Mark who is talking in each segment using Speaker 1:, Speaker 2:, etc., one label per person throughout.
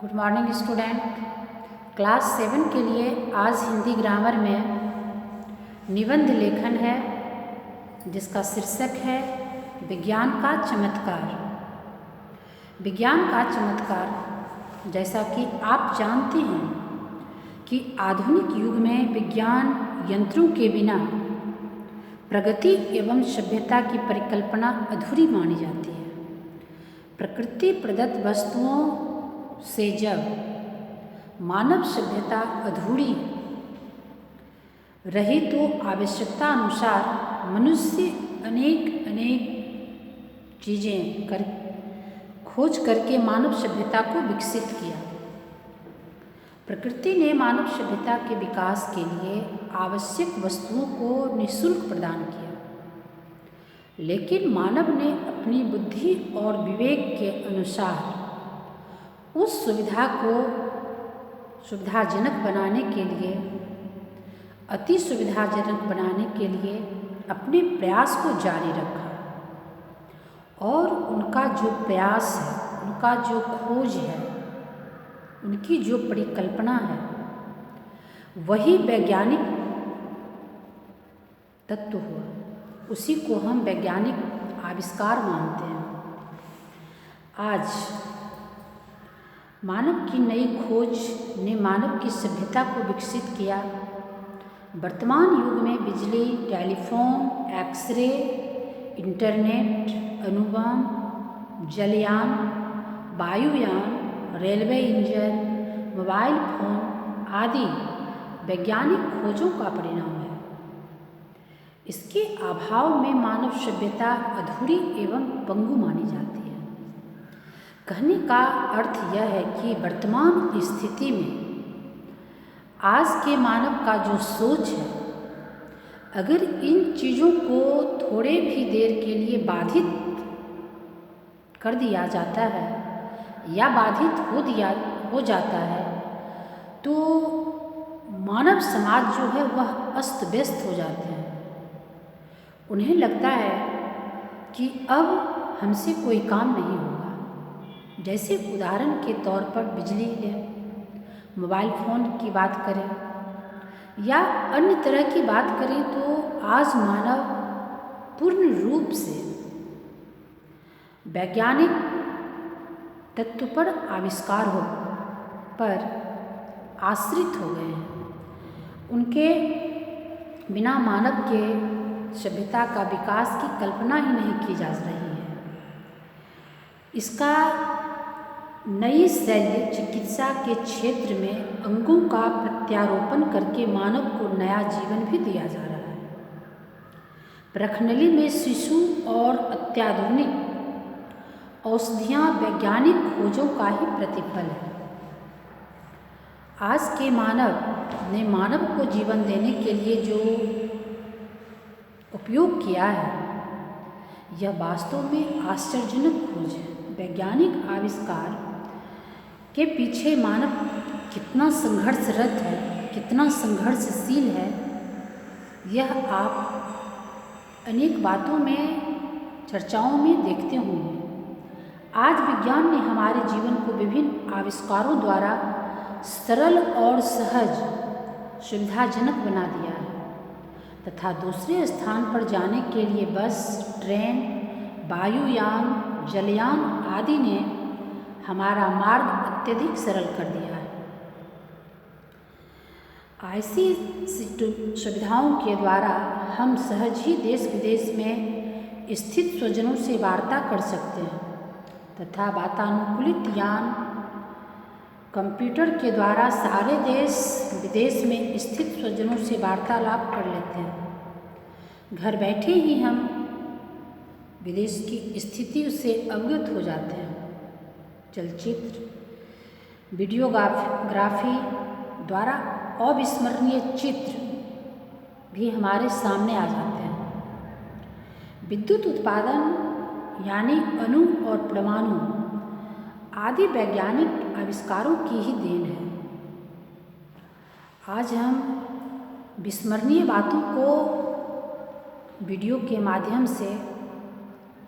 Speaker 1: Good morning student. Class 7 के लिए आज हिंदी ग्रामर में निबंध लेखन है जिसका शीर्षक है विज्ञान का चमत्कार। विज्ञान का चमत्कार, जैसा कि आप जानते हैं कि आधुनिक युग में विज्ञान यंत्रों के बिना प्रगति एवं सभ्यता की परिकल्पना अधूरी मानी जाती है। प्रकृति प्रदत्त वस्तुओं से जब मानव सभ्यता अधूरी रही तो आवश्यकता अनुसार मनुष्य अनेक चीज़ें खोज करके मानव सभ्यता को विकसित किया। प्रकृति ने मानव सभ्यता के विकास के लिए आवश्यक वस्तुओं को निःशुल्क प्रदान किया, लेकिन मानव ने अपनी बुद्धि और विवेक के अनुसार उस सुविधा को सुविधाजनक बनाने के लिए, अति सुविधाजनक बनाने के लिए अपने प्रयास को जारी रखा और उनका जो प्रयास है, उनका जो खोज है, उनकी जो परिकल्पना है, वही वैज्ञानिक तत्व हुआ। उसी को हम वैज्ञानिक आविष्कार मानते हैं। आज मानव की नई खोज ने मानव की सभ्यता को विकसित किया। वर्तमान युग में बिजली, टेलीफोन, एक्सरे, इंटरनेट, अणुबम, जलयान, वायुयान, रेलवे इंजन, मोबाइल फोन आदि वैज्ञानिक खोजों का परिणाम है। इसके अभाव में मानव सभ्यता अधूरी एवं पंगु मानी जाती है। कहने का अर्थ यह है कि वर्तमान स्थिति में आज के मानव का जो सोच है, अगर इन चीज़ों को थोड़े भी देर के लिए बाधित कर दिया जाता है या बाधित हो जाता है तो मानव समाज जो है वह अस्त व्यस्त हो जाते हैं। उन्हें लगता है कि अब हमसे कोई काम नहीं होगा। जैसे उदाहरण के तौर पर बिजली है, मोबाइल फ़ोन की बात करें या अन्य तरह की बात करें तो आज मानव पूर्ण रूप से वैज्ञानिक तत्व पर पर आश्रित हो गए हैं। उनके बिना मानव के सभ्यता का विकास की कल्पना ही नहीं की जा रही है। इसका नई शैल्य चिकित्सा के क्षेत्र में अंगों का प्रत्यारोपण करके मानव को नया जीवन भी दिया जा रहा है। प्रखनली में शिशु और अत्याधुनिक औषधियाँ वैज्ञानिक खोजों का ही प्रतिफल है। आज के मानव ने मानव को जीवन देने के लिए जो उपयोग किया है, यह वास्तव में आश्चर्यजनक खोज है। वैज्ञानिक आविष्कार के पीछे मानव कितना संघर्षरत है, कितना संघर्षशील है, यह आप अनेक बातों में, चर्चाओं में देखते होंगे। आज विज्ञान ने हमारे जीवन को विभिन्न आविष्कारों द्वारा सरल और सहज, सुविधाजनक बना दिया है तथा दूसरे स्थान पर जाने के लिए बस, ट्रेन, वायुयान, जलयान आदि ने हमारा मार्ग अत्यधिक सरल कर दिया है। ऐसी सुविधाओं के द्वारा हम सहज ही देश विदेश में स्थित स्वजनों से वार्ता कर सकते हैं तथा वातानुकूलित यान कंप्यूटर के द्वारा सारे देश विदेश में स्थित स्वजनों से वार्तालाप कर लेते हैं। घर बैठे ही हम विदेश की स्थिति से अवगत हो जाते हैं। चलचित्र, वीडियोग्राफी द्वारा अविस्मरणीय चित्र भी हमारे सामने आ जाते हैं। विद्युत उत्पादन यानी अणु और परमाणु आदि वैज्ञानिक आविष्कारों की ही देन है। आज हम विस्मरणीय बातों को वीडियो के माध्यम से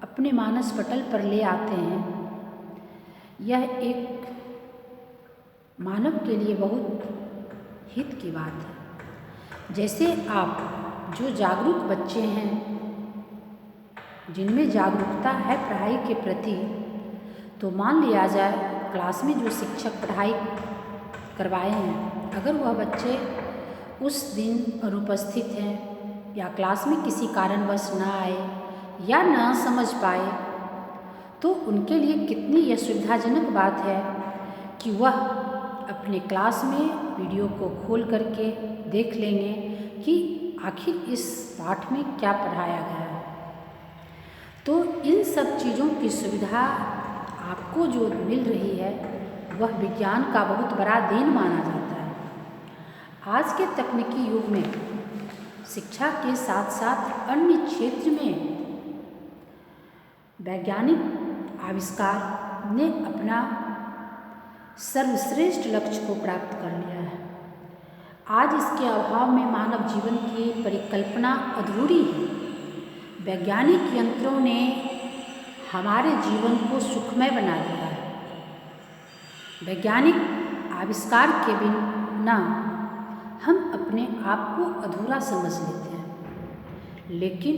Speaker 1: अपने मानस पटल पर ले आते हैं। यह एक मानव के लिए बहुत हित की बात है। जैसे आप जो जागरूक बच्चे हैं, जिनमें जागरूकता है पढ़ाई के प्रति, तो मान लिया जाए क्लास में जो शिक्षक पढ़ाई करवाए हैं, अगर वह बच्चे उस दिन अनुपस्थित हैं या क्लास में किसी कारणवश ना आए या ना समझ पाए, तो उनके लिए कितनी यह सुविधाजनक बात है कि वह अपने क्लास में वीडियो को खोल करके देख लेंगे कि आखिर इस पाठ में क्या पढ़ाया गया है। तो इन सब चीज़ों की सुविधा आपको जो मिल रही है, वह विज्ञान का बहुत बड़ा देन माना जाता है। आज के तकनीकी युग में शिक्षा के साथ साथ अन्य क्षेत्र में वैज्ञानिक आविष्कार ने अपना सर्वश्रेष्ठ लक्ष्य को प्राप्त कर लिया है। आज इसके अभाव में मानव जीवन की परिकल्पना अधूरी है। वैज्ञानिक यंत्रों ने हमारे जीवन को सुखमय बना दिया है। वैज्ञानिक आविष्कार के बिना हम अपने आप को अधूरा समझ लेते हैं। लेकिन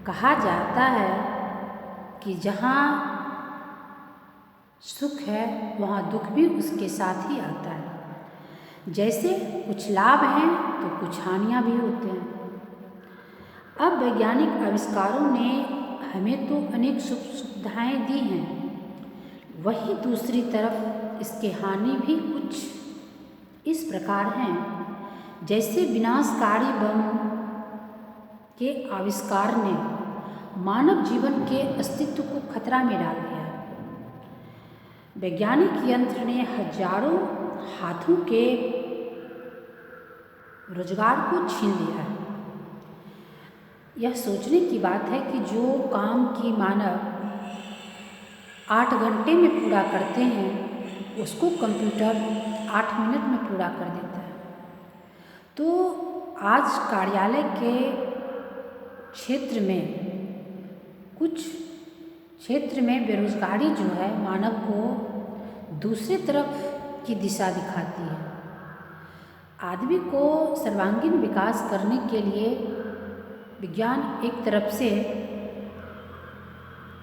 Speaker 1: कहा जाता है कि जहाँ सुख है वहाँ दुख भी उसके साथ ही आता है। जैसे कुछ लाभ हैं तो कुछ हानियाँ भी होते हैं। अब वैज्ञानिक आविष्कारों ने हमें तो अनेक सुख सुविधाएँ दी हैं, वहीं दूसरी तरफ इसके हानि भी कुछ इस प्रकार हैं। जैसे विनाशकारी बम के आविष्कार ने मानव जीवन के अस्तित्व को खतरा में डाल दिया। वैज्ञानिक यंत्र ने हजारों हाथों के रोजगार को छीन लिया है। यह सोचने की बात है कि जो काम की मानव 8 घंटे में पूरा करते हैं, उसको कंप्यूटर 8 मिनट में पूरा कर देता है। तो आज कार्यालय के क्षेत्र में, कुछ क्षेत्र में बेरोजगारी जो है मानव को दूसरी तरफ की दिशा दिखाती है। आदमी को सर्वांगीण विकास करने के लिए विज्ञान एक तरफ से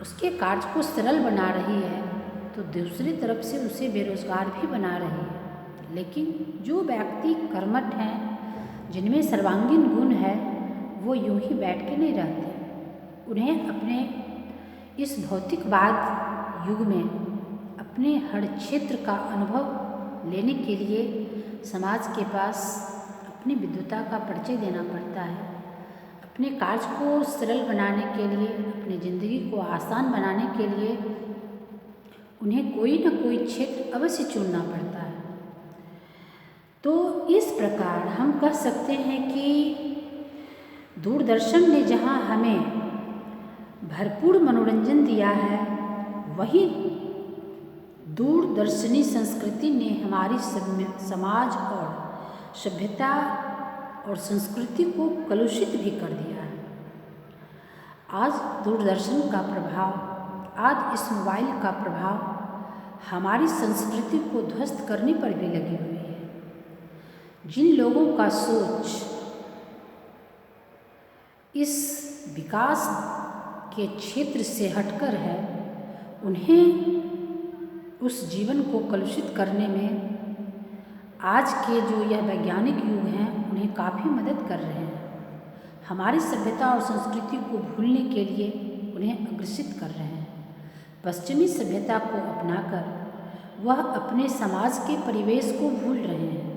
Speaker 1: उसके कार्य को सरल बना रही है, तो दूसरी तरफ से उसे बेरोजगार भी बना रही है। लेकिन जो व्यक्ति कर्मठ हैं, जिनमें सर्वांगीण गुण है, वो यूं ही बैठ के नहीं रहते। उन्हें अपने इस भौतिकवाद युग में अपने हर क्षेत्र का अनुभव लेने के लिए समाज के पास अपनी विद्वता का परिचय देना पड़ता है। अपने कार्य को सरल बनाने के लिए, अपनी ज़िंदगी को आसान बनाने के लिए उन्हें कोई न कोई क्षेत्र अवश्य चुनना पड़ता है। तो इस प्रकार हम कह सकते हैं कि दूरदर्शन ने जहाँ हमें भरपूर मनोरंजन दिया है, वही दूरदर्शनी संस्कृति ने हमारी समाज और सभ्यता और संस्कृति को कलुषित भी कर दिया है। आज दूरदर्शन का प्रभाव, आज इस मोबाइल का प्रभाव हमारी संस्कृति को ध्वस्त करने पर भी लगी हुई है। जिन लोगों का सोच इस विकास के क्षेत्र से हटकर है, उन्हें उस जीवन को कलुषित करने में आज के जो यह वैज्ञानिक युग हैं, उन्हें काफ़ी मदद कर रहे हैं। हमारी सभ्यता और संस्कृति को भूलने के लिए उन्हें अग्रसित कर रहे हैं। पश्चिमी सभ्यता को अपनाकर वह अपने समाज के परिवेश को भूल रहे हैं।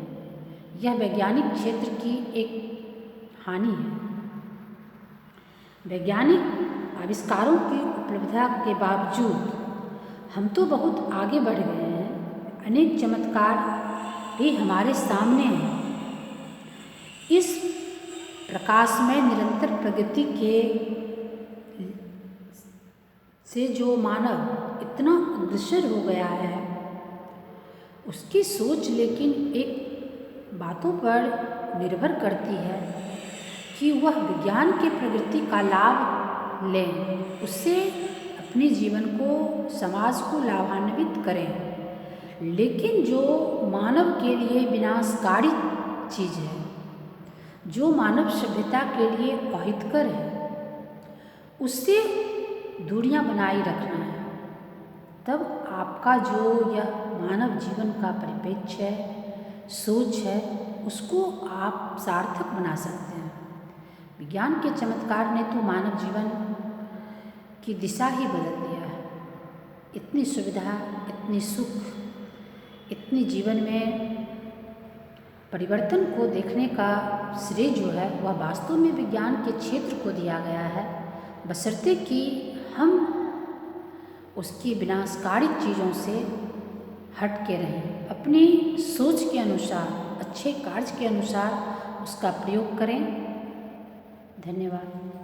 Speaker 1: यह वैज्ञानिक क्षेत्र की एक हानि है। वैज्ञानिक आविष्कारों की उपलब्धता के बावजूद हम तो बहुत आगे बढ़ गए हैं। अनेक चमत्कार भी हमारे सामने हैं। इस प्रकाश में निरंतर प्रगति के से जो मानव इतना अग्रसर हो गया है, उसकी सोच लेकिन एक बातों पर निर्भर करती है कि वह विज्ञान के प्रगति का लाभ लें, उससे अपने जीवन को, समाज को लाभान्वित करें। लेकिन जो मानव के लिए विनाशकारी चीज़ है, जो मानव सभ्यता के लिए अहितकर है, उससे दूरियां बनाए रखना है। तब आपका जो यह मानव जीवन का परिप्रेक्ष्य है, सोच है, उसको आप सार्थक बना सकते हैं। विज्ञान के चमत्कार ने तो मानव जीवन की दिशा ही बदल दिया है। इतनी सुविधा, इतनी सुख, इतनी जीवन में परिवर्तन को देखने का श्रेय जो है वह वास्तव में विज्ञान के क्षेत्र को दिया गया है, बशर्ते कि हम उसकी विनाशकारी चीज़ों से हट के रहें, अपनी सोच के अनुसार, अच्छे कार्य के अनुसार उसका प्रयोग करें। धन्यवाद।